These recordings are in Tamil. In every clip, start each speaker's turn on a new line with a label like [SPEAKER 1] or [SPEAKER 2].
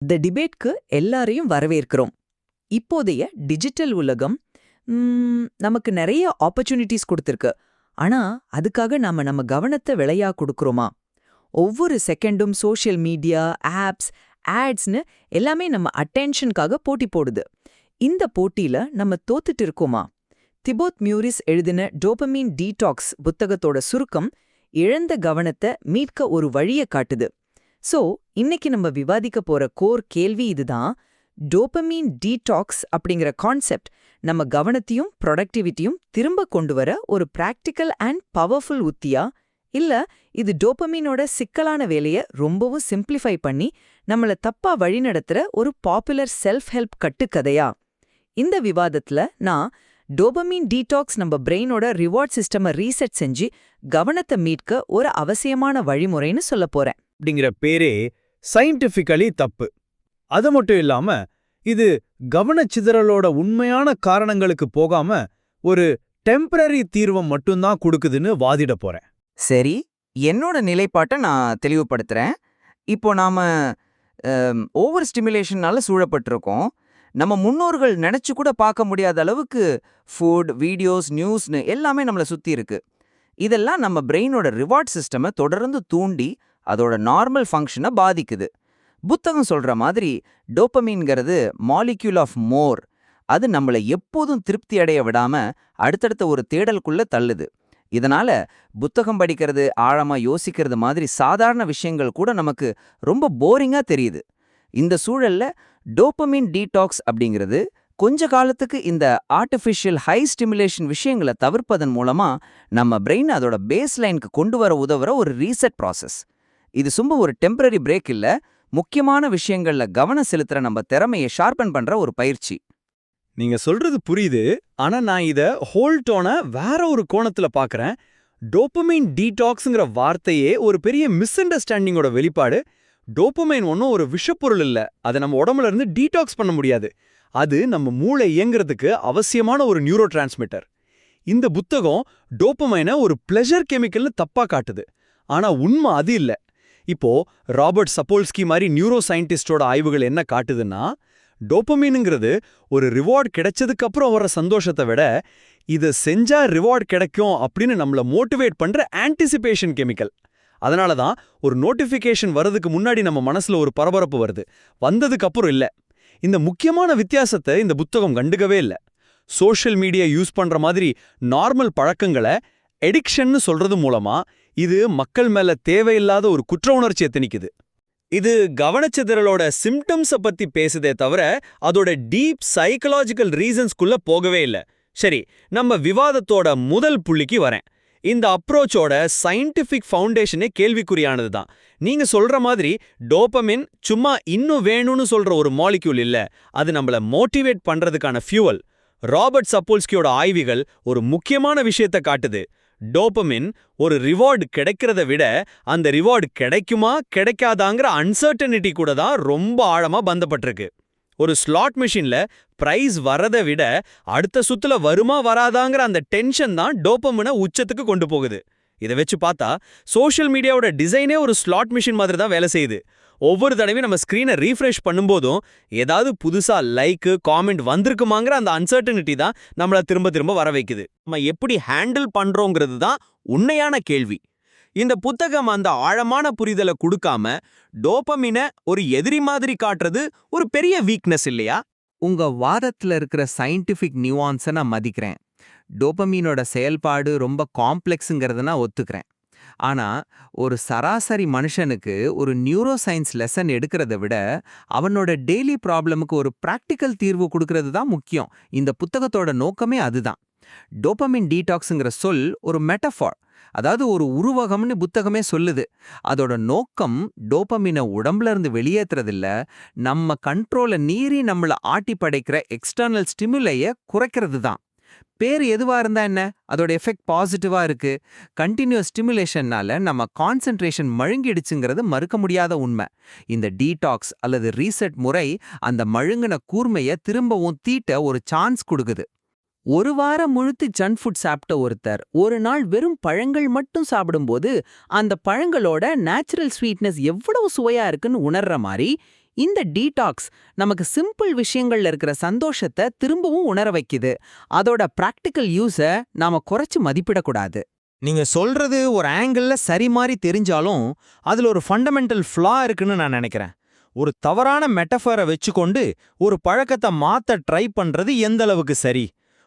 [SPEAKER 1] தி டிபேட்க்கு எல்லாரையும் வரவேற்கிறோம். இப்போதைய டிஜிட்டல் உலகம் நமக்கு நிறைய ஆப்பர்ச்சுனிட்டிஸ் கொடுத்திருக்கு. ஆனா அதுக்காக நாம நம்ம கவனத்தை விலையா கொடுக்கறோமா? ஒவ்வொரு செகண்டும் சோஷியல் மீடியா, ஆப்ஸ், ஆட்ஸ்னு எல்லாமே நம்ம அட்டென்ஷனுக்காக போட்டி போடுது. இந்த போட்டியில நம்ம தோத்துட்டு இருக்கோமா? திபோத் மியூரிஸ் எழுதின டோபமீன் டீடாக்ஸ் புத்தகத்தோட சுருக்கம் இழந்த கவனத்தை மீட்க ஒரு வழியை காட்டுது. சோ இன்னைக்கு நம்ம விவாதிக்க போற கோர் கேள்வி இதுதான். டோபமீன் டீடாக்ஸ் அப்படிங்கிற கான்செப்ட் நம்ம கவனத்தையும் ப்ரொடக்டிவிட்டியும் திரும்ப கொண்டு வர ஒரு பிராக்டிக்கல் அண்ட் பவர்ஃபுல் உத்தியா, இல்ல இது டோபமீனோட சிக்கலான வேலையை ரொம்பவும் சிம்பிளிஃபை பண்ணி நம்மள தப்பா வழிநடத்துற ஒரு பாப்புலர் செல்ஃப் ஹெல்ப் கட்டுக்கதையா? இந்த விவாதத்துல நான் டோபமீன் டீடாக்ஸ் நம்ம பிரெயினோட ரிவார்ட் சிஸ்டமை ரீசெட் செஞ்சு கவனத்தை மீட்க ஒரு அவசியமான வழிமுறைன்னு சொல்ல போறேன்.
[SPEAKER 2] அப்படிங்கிற பேரே சயின்டிஃபிக்கலி தப்பு. அது மட்டும் இல்லாம இது கவனச்சிதறலோட உண்மையான காரணங்களுக்கு போகாம ஒரு டெம்பரரி தீர்வம் மட்டும்தான் கொடுக்குதுன்னு வாதிட போறேன்.
[SPEAKER 3] சரி, என்னோட நிலைப்பாட்டை நான் தெளிவுபடுத்துறேன். இப்போ நாம ஓவர் ஸ்டிமுலேஷனால சூழப்பட்டிருக்கோம். நம்ம முன்னோர்கள் நினைச்சு கூட பார்க்க முடியாத அளவுக்கு ஃபுட், வீடியோஸ், நியூஸ்னு எல்லாமே நம்மளை சுத்தி இருக்கு. இதெல்லாம் நம்ம பிரெயினோட ரிவார்ட் சிஸ்டமை தொடர்ந்து தூண்டி அதோட நார்மல் ஃபங்க்ஷனை பாதிக்குது. புத்தகம் சொல்ற மாதிரி டோபமீன்கிறது மாலிக்யூல் ஆஃப் மோர். அது நம்மளை எப்போதும் திருப்தி அடைய விடாம அடுத்தடுத்த ஒரு தேடலுக்குள்ள தள்ளுது. இதனால புத்தகம் படிக்கிறது, ஆழமா யோசிக்கிறது மாதிரி சாதாரண விஷயங்கள் கூட நமக்கு ரொம்ப போரிங்கா தெரியுது. இந்த சூழல்ல டோபமீன் டீடாக்ஸ் அப்படிங்கிறது கொஞ்ச காலத்துக்கு இந்த ஆர்டிஃபிஷியல் ஹை ஸ்டிமுலேஷன் விஷயங்களை தவிர்ப்பதன் மூலமா நம்ம பிரெயின் அதோட பேஸ் லைனுக்கு கொண்டு வர உதவுற ஒரு ரீசெட் ப்ராசஸ். இது சும்மா ஒரு டெம்பரரி பிரேக் இல்ல, முக்கியமான விஷயங்கள்ல கவனம் செலுத்துற நம்ம திறமையை ஷார்பன் பண்ற ஒரு பயிற்சி.
[SPEAKER 2] நீங்க சொல்றது புரியுது. ஆனா நான் இத ஹோல்டோன வேற ஒரு கோணத்துல பாக்குறேன். டோபமைன் டீடாக்ஸ்ங்கிற வார்த்தையே ஒரு பெரிய மிஸ் அண்டர்ஸ்டாண்டிங்கோட வெளிப்பாடு. டோபமைன் ஒன்னும் ஒரு விஷப்பொருள் இல்ல. அதை நம்ம உடம்புல இருந்து டீடாக்ஸ் பண்ண முடியாது. அது நம்ம மூளை இயங்குறதுக்கு அவசியமான ஒரு நியூரோ டிரான்ஸ்மிட்டர். இந்த புத்தகம் டோபமைனை ஒரு பிளெஷர் கெமிக்கல்னு தப்பா காட்டுது. ஆனா உண்மை அது இல்ல. இப்போ ராபர்ட் சப்போல்ஸ்கி மாதிரி நியூரோ சயின்டிஸ்டோட ஆய்வுகள் என்ன காட்டுதுன்னா, டோபமீனுங்கிறது ஒரு ரிவார்ட் கிடைச்சதுக்கு அப்புறம் வர சந்தோஷத்தை விட இதை செஞ்சா ரிவார்ட் கிடைக்கும் அப்படின்னு நம்மள மோட்டிவேட் பண்ற ஆன்டிசிபேஷன் கெமிக்கல். அதனால தான் ஒரு நோட்டிஃபிகேஷன் வரதுக்கு முன்னாடி நம்ம மனசுல ஒரு பரபரப்பு வருது, வந்ததுக்கு அப்புறம் இல்ல. இந்த முக்கியமான வித்தியாசத்தை இந்த புத்தகம் கண்டுக்கவே இல்ல. சோஷியல் மீடியா யூஸ் பண்ற மாதிரி நார்மல் பழக்கங்களை எடிக்ஷன்னு சொல்றது மூலமா இது மக்கள் மேல தேவையில்லாத ஒரு குற்ற உணர்ச்சியை திணிக்குது. இது கவனச்சிதறலோட சிம்டம்ஸை பத்தி பேசுதே தவிர அதோட டீப் சைக்கலாஜிக்கல் ரீசன்ஸ்குள்ள போகவே இல்லை. சரி, நம்ம விவாதத்தோட முதல் புள்ளிக்கு வரேன். இந்த அப்ரோச்சோட சயின்டிஃபிக் ஃபவுண்டேஷனே கேள்விக்குறியானது தான். நீங்க சொல்ற மாதிரி டோபமின் சும்மா இன்னும் வேணும்னு சொல்ற ஒரு மாலிக்யூல் இல்ல, அது நம்மள மோட்டிவேட் பண்றதுக்கான ஃபியூவல். ராபர்ட் சப்போல்ஸ்கியோட ஆய்வுகள் ஒரு முக்கியமான விஷயத்தை காட்டுது. டோபமின் ஒரு ரிவார்டு கிடைக்கிறத விட அந்த ரிவார்டு கிடைக்குமா கிடைக்காதாங்கிற அன்சர்டனிட்டி கூட தான் ரொம்ப ஆழமா பந்தப்பட்டிருக்கு. ஒரு ஸ்லாட் மெஷின்ல பிரைஸ் வரதை விட அடுத்த சுத்துல வருமா வராதாங்கிற அந்த டென்ஷன் தான் டோபமினை உச்சத்துக்கு கொண்டு போகுது. இதை வச்சு பார்த்தா சோஷியல் மீடியாவோட டிசைனே ஒரு ஸ்லாட் மிஷின் மாதிரி தான் வேலை செய்யுது. ஒவ்வொரு தடவையும் நம்ம ஸ்க்ரீனை ரீஃப்ரெஷ் பண்ணும்போதும் ஏதாவது புதுசா லைக்கு, காமெண்ட் வந்திருக்குமாங்கிற அந்த அன்சர்டனிட்டி தான் நம்மள திரும்ப திரும்ப வர வைக்குது. நம்ம எப்படி ஹேண்டில் பண்றோங்கிறது தான் உண்மையான கேள்வி. இந்த புத்தகம் அந்த ஆழமான புரிதலை கொடுக்காம டோபமினை ஒரு எதிரி மாதிரி காட்டுறது ஒரு பெரிய வீக்னஸ் இல்லையா?
[SPEAKER 3] உங்க வாதத்துல இருக்கிற சயின்டிஃபிக் நியூவான்ஸை நான் மதிக்கிறேன். டோபமீனோட செயல்பாடு ரொம்ப காம்ப்ளெக்ஸுங்கிறத நான் ஒத்துக்கிறேன். ஆனா ஒரு சராசரி மனுஷனுக்கு ஒரு நியூரோ சயின்ஸ் லெசன் எடுக்கிறத விட அவனோட டெய்லி ப்ராப்ளமுக்கு ஒரு பிராக்டிக்கல் தீர்வு கொடுக்கறது தான் முக்கியம். இந்த புத்தகத்தோட நோக்கமே அதுதான். டோபமின் டீடாக்ஸுங்கிற சொல் ஒரு மெட்டஃபார், அதாவது ஒரு உருவகம்னு புத்தகமே சொல்லுது. அதோட நோக்கம் டோபமினை உடம்புல இருந்து வெளியேற்றுறதில்ல, நம்ம கண்ட்ரோலை மீறி நம்மளை ஆட்டி படைக்கிற எக்ஸ்டர்னல் ஸ்டிமுலையை குறைக்கிறது தான். பேர் எதுவா இருந்தா என்ன, அதோட எஃபெக்ட் பாசிட்டிவா இருக்கு. கண்டினியூஸ் ஸ்டிமுலேஷன்னால நம்ம கான்சென்ட்ரேஷன் மழுங்கிடுச்சுங்கிறது மறுக்க முடியாத உண்மை. இந்த டீடாக்ஸ் அல்லது ரீசெட் முறை அந்த மழுங்கின கூர்மையை திரும்பவும் தீட்ட ஒரு சான்ஸ் கொடுக்குது.
[SPEAKER 1] ஒரு வாரம் முழுத்து ஜங்க் ஃபுட் சாப்பிட்ட ஒருத்தர் ஒரு நாள் வெறும் பழங்கள் மட்டும் சாப்பிடும்போது அந்த பழங்களோட நேச்சுரல் ஸ்வீட்னஸ் எவ்வளவு சுவையா இருக்குன்னு உணர்ற மாதிரி
[SPEAKER 4] இந்த டீடாக்ஸ் நமக்கு சிம்பிள் விஷயங்கள்ல இருக்கிற சந்தோஷத்தை திரும்பவும் உணர வைக்குது. அதோட பிராக்டிக்கல் யூஸை நாம குறைச்சு மதிப்பிடக்கூடாது.
[SPEAKER 2] நீங்க சொல்றது ஒரு ஆங்கிள்ல சரி மாதிரி தெரிஞ்சாலும் அதுல ஒரு ஃபண்டமெண்டல் ஃப்ளா இருக்குன்னு நான் நினைக்கிறேன். ஒரு தவறான மெட்டஃபரை வச்சுக்கொண்டு ஒரு பழக்கத்தை மாத்த ட்ரை பண்றது எந்த அளவுக்கு சரி?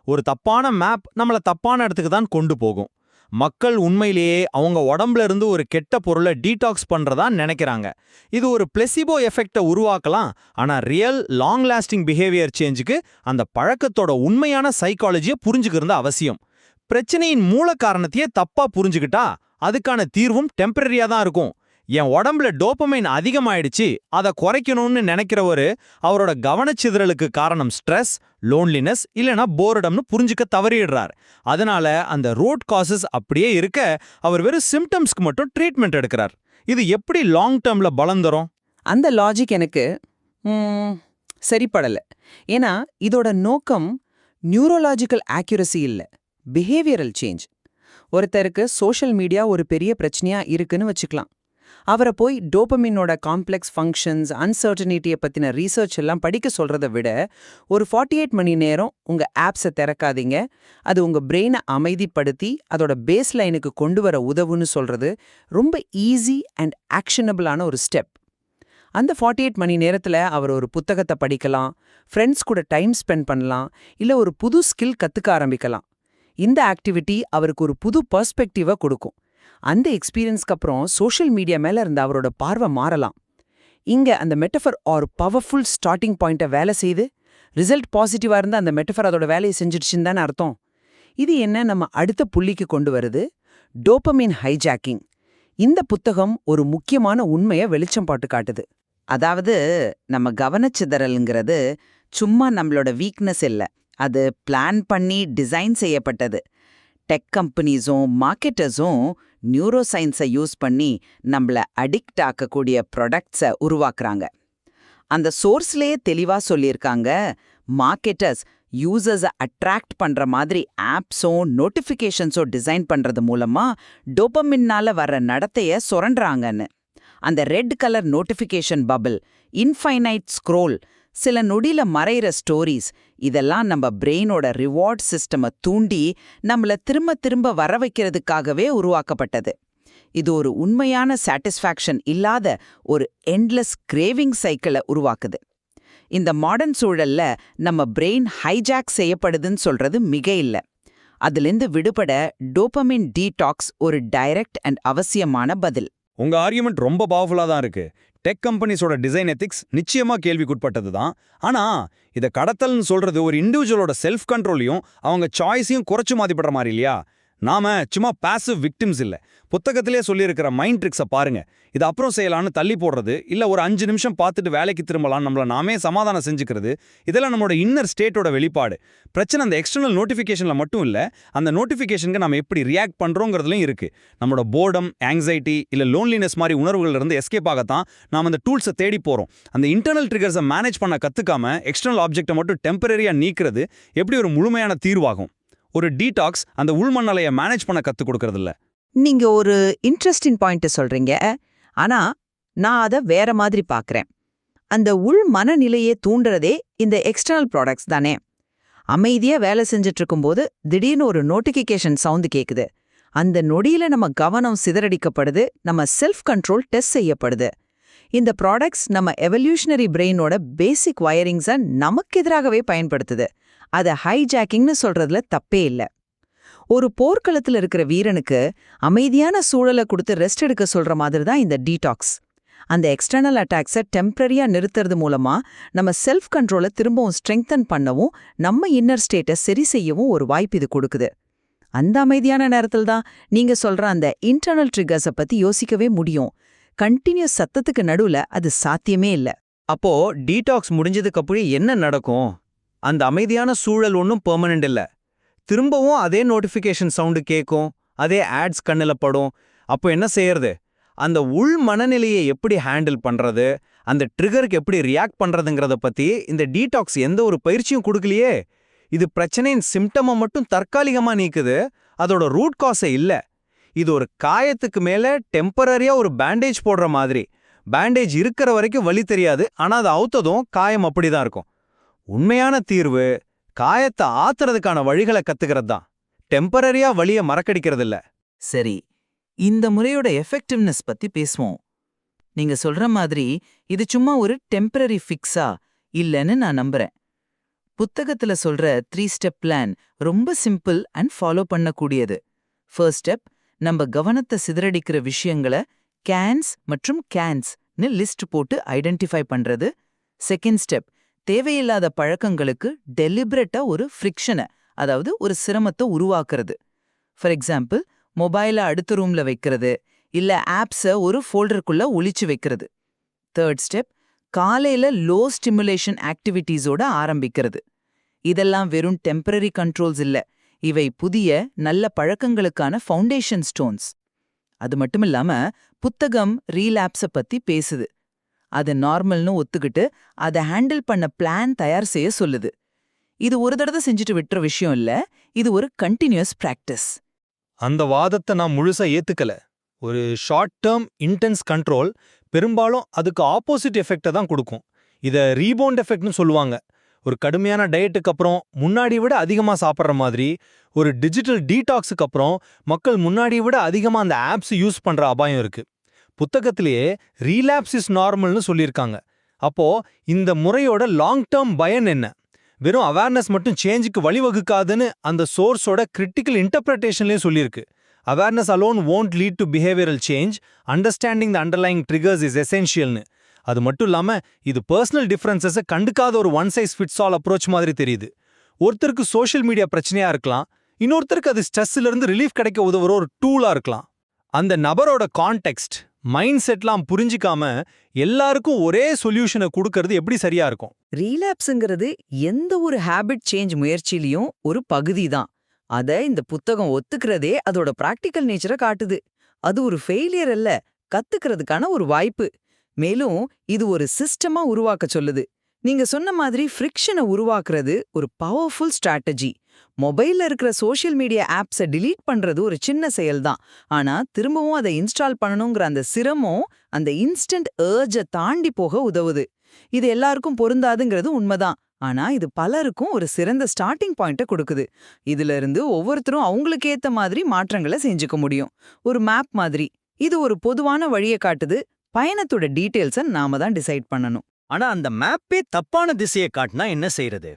[SPEAKER 2] ஒரு தப்பான மேப் நம்மள தப்பான இடத்துக்கு தான் கொண்டு போகும். மக்கள் உண்மையிலேயே அவங்க உடம்புல இருந்து ஒரு கெட்ட பொருளை டீடாக்ஸ் பண்றதா நினைக்கிறாங்க. இது ஒரு பிளெசிபோ எஃபெக்டை உருவாக்கலாம். ஆனா ரியல் லாங் லாஸ்டிங் பிஹேவியர் சேஞ்சுக்கு அந்த பழக்கத்தோட உண்மையான சைக்காலஜியை புரிஞ்சுக்கிறது அவசியம். பிரச்சனையின் மூல காரணத்தையே தப்பா புரிஞ்சுக்கிட்டா அதுக்கான தீர்வும் டெம்பரரியா தான் இருக்கும். என் உடம்புல டோபமைன் அதிகமாயிடுச்சு, அதை குறைக்கணும்னு நினைக்கிறவரு அவரோட கவனச்சிதறலுக்கு காரணம் ஸ்ட்ரெஸ், லோன்லினஸ் இல்லைனா போர்டம்னு புரிஞ்சுக்க தவறிடுறார். அதனால அந்த ரூட் காசஸ் அப்படியே இருக்க அவர் வெறும் சிம்டம்ஸ்க்கு மட்டும் ட்ரீட்மெண்ட் எடுக்கிறார். இது எப்படி லாங் டேர்ம்ல பலம் தரும்?
[SPEAKER 4] அந்த லாஜிக் எனக்கு சரிப்படல. ஏன்னா இதோட நோக்கம் நியூரோலாஜிக்கல் ஆக்யூரசி இல்ல, பிஹேவியரல் சேஞ்ச். ஒருத்தருக்கு சோஷியல் மீடியா ஒரு பெரிய பிரச்சனையா இருக்குன்னு வச்சுக்கலாம். அவரை போய் டோபமினோட காம்ப்ளெக்ஸ் ஃபங்க்ஷன்ஸ், அன்சர்டனிட்டியை பற்றின ரீசர்ச் எல்லாம் படிக்க சொல்கிறத விட ஒரு 48 மணி நேரம் உங்கள் ஆப்ஸை திறக்காதீங்க, அது உங்கள் பிரெயினை அமைதிப்படுத்தி அதோட பேஸ் லைனுக்கு கொண்டு வர உதவுன்னு சொல்கிறது ரொம்ப ஈஸி அண்ட் ஆக்ஷனபிளான ஒரு ஸ்டெப். அந்த 48 மணி நேரத்தில் அவர் ஒரு புத்தகத்தை படிக்கலாம், ஃப்ரெண்ட்ஸ் கூட டைம் ஸ்பெண்ட் பண்ணலாம், இல்லை ஒரு புது ஸ்கில் கற்றுக்க ஆரம்பிக்கலாம். இந்த ஆக்டிவிட்டி அவருக்கு ஒரு புது பெர்ஸ்பெக்டிவை கொடுக்கும். அந்த எக்ஸ்பீரியன்ஸ்க்கு அப்புறம் சோஷியல் மீடியா மேல இருந்த அவரோட பார்வை மாறலாம். இங்க அந்த மெட்டஃபர் ஒரு பவர்ஃபுல் ஸ்டார்டிங் பாயிண்ட்டை வேலை செய்து ரிசல்ட் பாசிட்டிவா இருந்தா அந்த மெட்டஃபர் அதோட வேலையை செஞ்சிடுச்சுன்னு தானே அர்த்தம். இது என்ன நம்ம அடுத்த புள்ளிக்கு கொண்டு வருது? Dopamine hijacking. இந்த புத்தகம் ஒரு முக்கியமான உண்மையை வெளிச்சம் போட்டு காட்டுது. அதாவது நம்ம கவனச்சிதறல்ங்கிறது சும்மா நம்மளோட வீக்னஸ் இல்லை, அது பிளான் பண்ணி டிசைன் செய்யப்பட்டது. டெக் கம்பெனிஸும் மார்க்கெட்டர்ஸும் நியூரோ சயின்ஸை யூஸ் பண்ணி நம்மள அடிக்ட் ஆக்கக்கூடிய ப்ராடக்ட்ஸை உருவாக்குறாங்க. அந்த சோர்ஸ்லேயே தெளிவாக சொல்லியிருக்காங்க, மார்க்கெட்டர்ஸ் யூசர்ஸை அட்ராக்ட் பண்ணுற மாதிரி ஆப்ஸும் நோட்டிஃபிகேஷன்ஸோ டிசைன் பண்ணுறது மூலமா டோபமின்னால வர்ற நடத்தையை சுரண்டுறாங்கன்னு. அந்த red colour notification bubble, infinite scroll, சில நொடியில மறையிற ஸ்டோரிஸ், இதெல்லாம் நம்ம பிரெயினோட ரிவார்ட் சிஸ்டமை தூண்டி நம்மள திரும்ப திரும்ப வர வைக்கிறதுக்காகவே உருவாக்கப்பட்டது. இது ஒரு உண்மையான சாட்டிஸ்ஃபேக்ஷன் இல்லாத ஒரு எண்ட்லெஸ் கிரேவிங் சைக்கிளை உருவாக்குது. இந்த மாடர்ன் சூழல்ல நம்ம பிரெயின் ஹைஜாக் செய்யப்படுதுன்னு சொல்றது மிக இல்லை. அதிலிருந்து விடுபட டோபமின் டீடாக்ஸ் ஒரு டைரக்ட் அண்ட் அவசியமான பதில்.
[SPEAKER 2] உங்க ஆர்கியூமெண்ட் ரொம்ப பவர்ஃபுல்லா தான் இருக்கு. டெக் கம்பெனிஸோட டிசைன் எத்திக்ஸ் நிச்சயமா கேள்விக்குட்பட்டது தான். ஆனா இதை கடத்தல்னு சொல்றது ஒரு இண்டிவிஜுவலோட செல்ஃப் கண்ட்ரோலையும் அவங்க சாய்ஸையும் குறைச்சு மதிப்பிடுற மாதிரி இல்லையா? நாம சும்மா பாசிவ் விக்டிம்ஸ் இல்ல. புத்தகத்திலே சொல்லியிருக்கிற மைண்ட் ட்ரிக்ஸை பாருங்க. இது அப்புறம் செய்யலான்னு தள்ளி போடுறது, இல்ல ஒரு 5 நிமிஷம் பார்த்துட்டு வேலைக்கு திரும்பலாம் நம்மள நாமே சமாதானம் செஞ்சுக்கிறது, இதெல்லாம் நம்மளோட இன்னர் ஸ்டேட்டோட வெளிப்பாடு. பிரச்சனை அந்த எக்ஸ்டர்னல் நோட்டிஃபிகேஷன்ல மட்டும் இல்ல, அந்த நோட்டிஃபிகேஷனுக்கு நம்ம எப்படி ரியாக்ட் பண்றோங்கிறதுலையும் இருக்கு. நம்மளோட போர்டம், ஆங்ஸைட்டி இல்ல லோன்லினஸ் மாதிரி உணர்வுகள் இருந்து எஸ்கேப் ஆகத்தான் நாம அந்த டூல்ஸை தேடி போறோம். அந்த இன்டர்னல் ட்ரிகர்ஸை மேனேஜ் பண்ண கத்துக்காம எக்ஸ்டர்னல் ஆப்ஜெக்டை மட்டும் டெம்பரரியா நீக்கிறது எப்படி ஒரு முழுமையான தீர்வாகும்? ஒரு டீடாக்ஸ் அந்த உள்மண்ணலையை மேனேஜ் பண்ண கத்து கொடுக்கறது இல்ல.
[SPEAKER 1] நீங்க ஒரு இன்ட்ரெஸ்டிங் பாயிண்ட் சொல்றீங்க. ஆனா நான் அதை வேற மாதிரி பார்க்கறேன். அந்த உள் மனநிலையை தூண்டுறதே இந்த எக்ஸ்டர்னல் ப்ராடக்ட்ஸ் தானே. அமைதியா வேலை செஞ்சுட்டு இருக்கும்போது திடீர்னு ஒரு நோட்டிஃபிகேஷன் சவுண்டு கேக்குது. அந்த நொடியில நம்ம கவனம் சிதறடிக்கப்படுது, நம்ம செல்ஃப் கண்ட்ரோல் டெஸ்ட் செய்யப்படுது. இந்த ப்ராடக்ட்ஸ் நம்ம எவல்யூஷனரி பிரெயினோட பேசிக் வயரிங்ஸை நமக்கு எதிராகவே பயன்படுத்துது. அதை ஹைஜாக்கிங்னு சொல்றதுல தப்பே இல்லை. ஒரு போர்க்களத்தில் இருக்கிற வீரனுக்கு அமைதியான சூழலை கொடுத்து ரெஸ்ட் எடுக்க சொல்ற மாதிரி தான் இந்த டீடாக்ஸ். அந்த எக்ஸ்டர்னல் அட்டாக்ஸை டெம்பரரியா நிறுத்துறது மூலமா நம்ம செல்ஃப் கண்ட்ரோலை திரும்பவும் ஸ்ட்ரெங்தன் பண்ணவும் நம்ம இன்னர் ஸ்டேட்டை சரி செய்யவும் ஒரு வாய்ப்பு இது கொடுக்குது. அந்த அமைதியான நேரத்தில் தான் நீங்க சொல்ற அந்த இன்டர்னல் ட்ரிகர்ஸை பத்தி யோசிக்கவே முடியும். கண்டினியூஸ் சத்தத்துக்கு நடுவுல அது சாத்தியமே இல்லை.
[SPEAKER 2] அப்போ டீடாக்ஸ் முடிஞ்சதுக்கு அப்புறம் என்ன நடக்கும்? அந்த அமைதியான சூழல் ஒன்றும் பெர்மனன்ட் இல்ல. திரும்பவும் அதே நோட்டிஃபிகேஷன் சவுண்டு கேட்கும், அதே ஆட்ஸ் கண்ணில் படும். அப்போ என்ன செய்யறது? அந்த உள் மனநிலையை எப்படி ஹேண்டில் பண்றது, அந்த ட்ரிகருக்கு எப்படி ரியாக்ட் பண்றதுங்கிறத பத்தி இந்த டீடாக்ஸ் எந்த ஒரு பயிற்சியும் கொடுக்கலையே. இது பிரச்சனையின் சிம்டமை மட்டும் தற்காலிகமா நீக்குது, அதோட ரூட் காஸை இல்ல. இது ஒரு காயத்துக்கு மேல டெம்பரரியா ஒரு பேண்டேஜ் போடுற மாதிரி. பேண்டேஜ் இருக்கிற வரைக்கும் வலி தெரியாது, ஆனா அது அவுத்ததும் காயம் அப்படிதான் இருக்கும். உண்மையான தீர்வு காயத்தை ஆத்துறதுக்கான வழிகளை கத்துக்கிறது தான், டெம்பரரியா வலிய மறக்கடிக்கிறது இல்ல.
[SPEAKER 5] சரி, இந்த முறையோட எஃபெக்டிவ்னஸ் பத்தி பேசுவோம். நீங்க சொல்ற மாதிரி இது சும்மா ஒரு டெம்பரரி ஃபிக்ஸா இல்லைன்னு நான் நம்புறேன். புத்தகத்துல சொல்ற 3 ஸ்டெப் பிளான் ரொம்ப சிம்பிள் அண்ட் ஃபாலோ பண்ணக்கூடியது. ஃபர்ஸ்ட் ஸ்டெப், நம்ம கவனத்தை சிதறடிக்கிற விஷயங்களை கேன்ஸ் மற்றும் கேன்ஸ்னு லிஸ்ட் போட்டு ஐடென்டிஃபை பண்றது. செகண்ட் ஸ்டெப், தேவையில்லாத பழக்கங்களுக்கு டெலிபரேட்டா ஒரு ஃப்ரிக்ஷனை, அதாவது ஒரு சிரமத்தை உருவாக்குறது. ஃபார் எக்ஸாம்பிள், மொபைலை அடுத்த ரூம்ல வைக்கிறது, இல்ல ஆப்ஸை ஒரு ஃபோல்டருக்குள்ள ஒளிச்சு வைக்கிறது. தேர்ட் ஸ்டெப், காலையில லோ ஸ்டிமுலேஷன் ஆக்டிவிட்டீஸோட ஆரம்பிக்கிறது. இதெல்லாம் வெறும் டெம்பரரி கண்ட்ரோல்ஸ் இல்ல, இவை புதிய நல்ல பழக்கங்களுக்கான ஃபவுண்டேஷன் ஸ்டோன்ஸ். அது மட்டுமில்லாம புத்தகம் ரீலாப்ஸ பத்தி பேசுது. அது நார்மல்னு ஒத்துக்கிட்டு அதை ஹேண்டில் பண்ண பிளான் தயார் செய்ய சொல்லுது. இது ஒரு தடவை செஞ்சுட்டு விட்டுற விஷயம் இல்ல, இது ஒரு கண்டினியூஸ் பிராக்டிஸ்.
[SPEAKER 2] அந்த வாதத்தை நான் முழுசா ஏத்துக்கல. ஒரு ஷார்ட் டேர்ம் இன்டென்ஸ் கண்ட்ரோல் பெரும்பாலும் அதுக்கு ஆப்போசிட் எஃபெக்டை தான் கொடுக்கும். இதை ரீபவுண்ட் எஃபெக்ட்னு சொல்லுவாங்க. ஒரு கடுமையான டயட்டுக்கு அப்புறம் முன்னாடி விட அதிகமாக சாப்பிட்ற மாதிரி, ஒரு டிஜிட்டல் டீடாக்ஸுக்கு அப்புறம் மக்கள் முன்னாடி விட அதிகமாக அந்த ஆப்ஸ் யூஸ் பண்ற அபாயம் இருக்கு. புத்தகத்திலேயே ரீலாப்ஸ் இஸ் நார்மல்னு சொல்லியிருக்காங்க. அப்போ இந்த முறையோட லாங் டேர்ம் பயன் என்ன? வெறும் அவேர்னஸ் மட்டும் சேஞ்சுக்கு வழிவகுக்காதுன்னு அந்த சோர்ஸோட கிரிட்டிக்கல் இன்டர்பிரேஷன்லேயும் சொல்லியிருக்கு. Awareness alone won't lead to behavioral change. Understanding the underlying triggers is essentialனு. அது மட்டும் இல்லாம இது பர்சனல் டிஃபரன்சஸை கண்டுக்காத ஒரு one size fits all approach மாதிரி தெரியுது. ஒருத்தருக்கு சோஷியல் மீடியா பிரச்சனையா இருக்கலாம், இன்னொருத்தருக்கு அது ஸ்ட்ரெஸ்ல இருந்து ரிலீஃப் கிடைக்க உதவுற ஒரு டூலா இருக்கலாம். அந்த நபரோட கான்டெக்ஸ்ட், மைண்ட் செட்லாம் புரிஞ்சிக்காம எல்லாருக்கும் ஒரே சொல்யூஷனை கொடுக்கறது எப்படி சரியா இருக்கும்?
[SPEAKER 1] ரீலாப்ஸுங்கிறது எந்த ஒரு ஹேபிட் சேஞ்ச் முயற்சியிலையும் ஒரு பகுதி தான். அத இந்த புத்தகம் ஒத்துக்கிறதே அதோட பிராக்டிக்கல் நேச்சரை காட்டுது. அது ஒரு ஃபெயிலியர் அல்ல, கத்துக்கிறதுக்கான ஒரு வாய்ப்பு. மேலும் இது ஒரு சிஸ்டமா உருவாக்க சொல்லுது. நீங்க சொன்ன மாதிரி ஃப்ரிக்ஷனை உருவாக்குறது ஒரு பவர்ஃபுல் ஸ்ட்ராட்டஜி. மொபைல்ல இருக்கிற சோஷியல் மீடியா ஆப்ஸை டிலீட் பண்றது ஒரு சின்ன செயல்தான். ஆனா திரும்பவும் அதை இன்ஸ்டால் பண்ணணுங்கிற அந்த சிரமம் அந்த இன்ஸ்டன்ட் ஏர்ஜை தாண்டி போக உதவுது. இது எல்லாருக்கும் பொருந்தாதுங்கிறது உண்மைதான். ஆனா இது பலருக்கும் ஒரு சிறந்த ஸ்டார்டிங் பாயிண்ட்டை கொடுக்குது. இதுல இருந்து ஒவ்வொருத்தரும் அவங்களுக்கு ஏத்த மாதிரி மாற்றங்களை செஞ்சுக்க முடியும். ஒரு மேப் மாதிரி இது ஒரு பொதுவான வழியை காட்டுது. பயணத்தோட டீடைல்ஸை நாம தான் டிசைட் பண்ணணும்.
[SPEAKER 6] ஆனா அந்த மேப்பே தப்பான திசையை காட்டினா என்ன செய்யறது?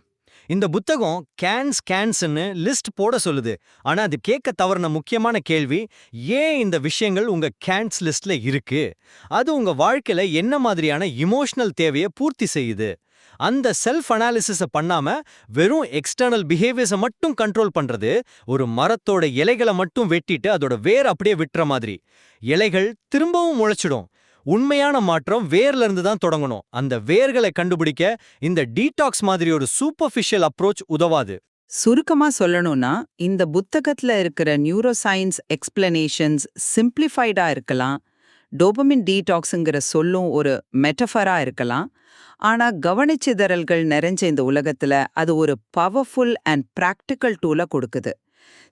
[SPEAKER 6] இந்த புத்தகம் கேன்ஸ்ன்னு லிஸ்ட் போட சொல்லுது. ஆனா அது கேட்க தவறின முக்கியமான கேள்வி, ஏன் இந்த விஷயங்கள் உங்க கேன்ஸ் லிஸ்ட்ல இருக்கு? அது உங்க வாழ்க்கையில என்ன மாதிரியான இமோஷனல் தேவையை பூர்த்தி செய்யுது? அந்த செல்ஃப் அனாலிசிஸை பண்ணாம வெறும் எக்ஸ்டர்னல் பிஹேவியர்ஸை மட்டும் கண்ட்ரோல் பண்றது ஒரு மரத்தோட இலைகளை மட்டும் வெட்டிட்டு அதோட வேர் அப்படியே விட்டுற மாதிரி. இலைகள் திரும்பவும் முளைச்சிடும். உண்மையான மாற்றம் வேர்ல இருந்து தான் தொடங்கணும். அந்த வேர்களை கண்டுபிடிக்க இந்த டீடாக்ஸ் மாதிரி ஒரு சூப்பர்ஃபிஷியல் அப்ரோச் உதவாது.
[SPEAKER 7] சுருக்கமா சொல்லணும்னா, இந்த புத்தகத்துல இருக்கிற நியூரோ சயின்ஸ் எக்ஸ்பிளனேஷன்ஸ் சிம்பிளிஃபைடா இருக்கலாம். டோபமின் டீடாக்ஸுங்கிற சொல்லும் ஒரு மெட்டஃபரா இருக்கலாம். ஆனா கவனச்சிதறல்கள் நிறைஞ்ச இந்த உலகத்துல அது ஒரு பவர்ஃபுல் அண்ட் பிராக்டிக்கல் டூலை கொடுக்குது.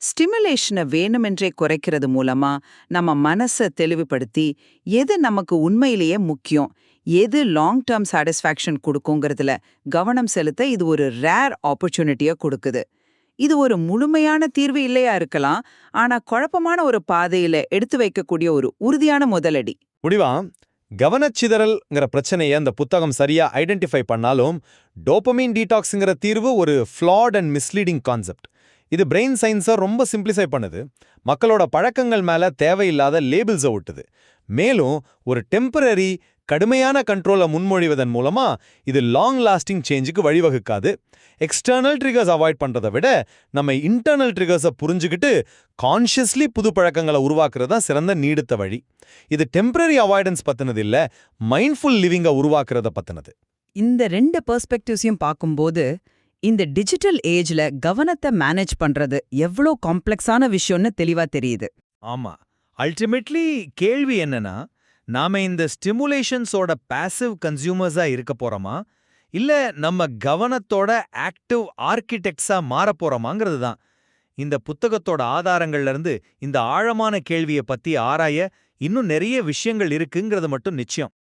[SPEAKER 7] ஸ்டிமுலேஷனை வேணுமென்றே குறைக்கிறது மூலமா நம்ம மனசை தெளிவுபடுத்தி எது நமக்கு உண்மையிலேயே முக்கியம், எது லாங் டேர்ம் சாட்டிஸ்ஃபேக்ஷன் கொடுக்குங்கிறதுல கவனம் செலுத்த இது ஒரு ரேர் ஆப்பர்ச்சுனிட்டியை கொடுக்குது. இது ஒரு முழுமையான தீர்வு இல்லையா இருக்கலாம், ஆனா குழப்பமான ஒரு பாதையில எடுத்து வைக்கக்கூடிய ஒரு உறுதியான முதலடி.
[SPEAKER 2] முடிவா கவனச்சிதறல்ங்கிற பிரச்சனையை அந்த புத்தகம் சரியா ஐடென்டிஃபை பண்ணாலும் டோபமைன் டீடாக்ஸுங்கிற தீர்வு ஒரு ஃப்ளாட் அண்ட் மிஸ்லீடிங் கான்செப்ட். இது பிரெயின் சயின்ஸை ரொம்ப சிம்பிளிஃபை பண்ணுது, மக்களோட பழக்கங்கள் மேல தேவையில்லாத லேபிள்ஸை ஒட்டுது. மேலும் ஒரு டெம்பரரி கடுமையான கண்ட்ரோலை முன்மொழிவதன் மூலமா இது லாங் லாஸ்டிங் சேஞ்சுக்கு வழிவகுக்காது. எக்ஸ்டர்னல் ட்ரிகர்ஸ் அவாய்ட் பண்றதை விட நம்ம இன்டர்னல் ட்ரிகர்ஸை புரிஞ்சுக்கிட்டு கான்ஷியஸ்லி புது பழக்கங்களை உருவாக்குறது தான் சிறந்த நீடித்த வழி. இது டெம்பரரி அவாய்டன்ஸ் பத்தினது இல்ல, மைண்ட்ஃபுல் லிவிங்கை உருவாக்குறத பத்தினது.
[SPEAKER 1] இந்த 2 பெர்ஸ்பெக்டிவ்ஸையும் பார்க்கும்போது இந்த டிஜிட்டல் ஏஜ்ல கவனத்தை மேனேஜ் பண்றது எவ்வளோ காம்ப்ளெக்ஸான விஷயம்னு தெளிவா தெரியுது.
[SPEAKER 2] ஆமா, அல்டிமேட்லி கேள்வி என்னன்னா, நாம இந்த ஸ்டிமுலேஷன்ஸோட பாசிவ் கன்சியூமர்ஸா இருக்க போறோமா, இல்ல நம்ம கவனத்தோட ஆக்டிவ் ஆர்கிடெக்ட்ஸா மாற போறோமாங்கிறது தான். இந்த புத்தகத்தோட ஆதாரங்கள்ல இருந்து இந்த ஆழமான கேள்வியை பத்தி ஆராய இன்னும் நிறைய விஷயங்கள் இருக்குங்கிறது மட்டும் நிச்சயம்.